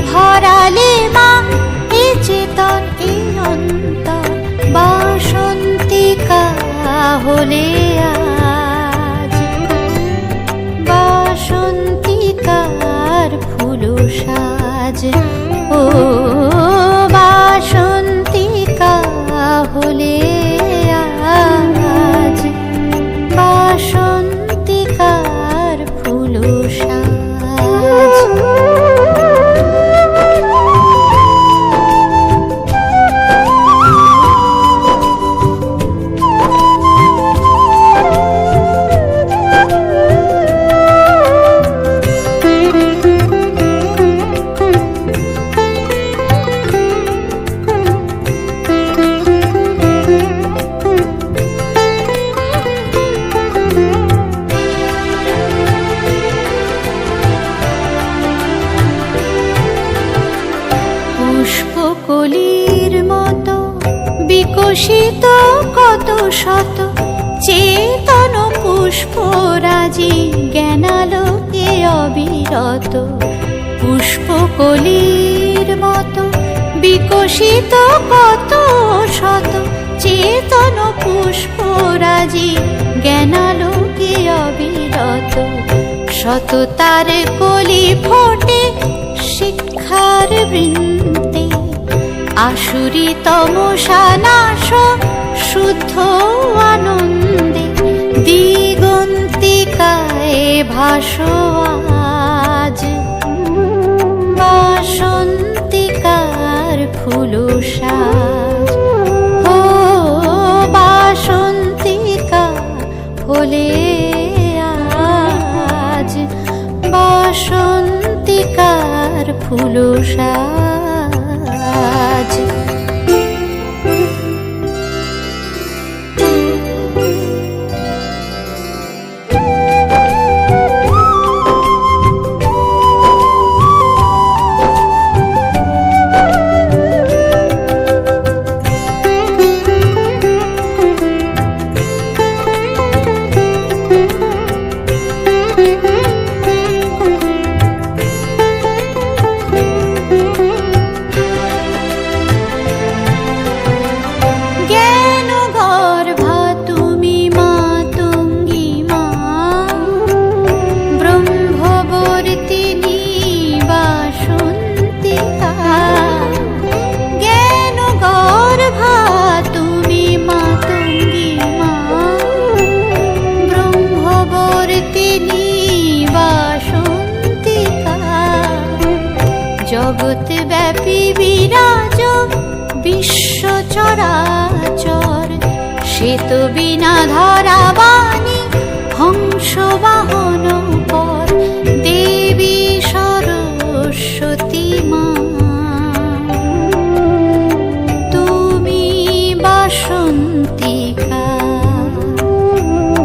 ভরালে মা এ চেতন এ অন্তর বাসন্তিকা হলে আজ বাসন্তিকার ফুল সাজ ও বাসন্তিকা হলে আজ বাসন্তিকার ফুল সাজ। পুষ্পকলির মতো বিকশিত কত শত চেতন পুষ্পরাজি জ্ঞানালোকে অবিরত। পুষ্পকলির মতো বিকশিত কত শত চেতন পুষ্পরাজি জ্ঞানালোকে অবিরত। শত তার কলি ফোটে শিক্ষার বৃন্তে আসুরি তমসা নাশ শুদ্ধ আনন্দে দিগন্তিকায় ভাসো আজ বাসন্তিকার ফুল সাজ ও বাসন্তিকা হলে আজ বাসন্তিকার ফুল সাজ। জগৎ ব্যাপী বিরাজ বিশ্ব চরাচর সে তো বিনা ধরা বাণী হংস বাহন পর দেবী সরস্বতী মা তুমি বাসন্তিকা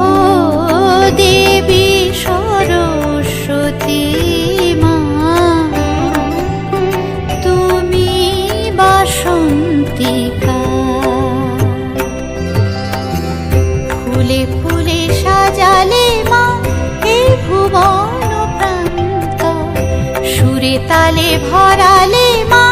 ও দেবী সরস্বতী বাসন্তিকা। ফুলে ফুলে সাজালে মা এই ভুবন প্রান্ত সুরে তালে ভরালে মা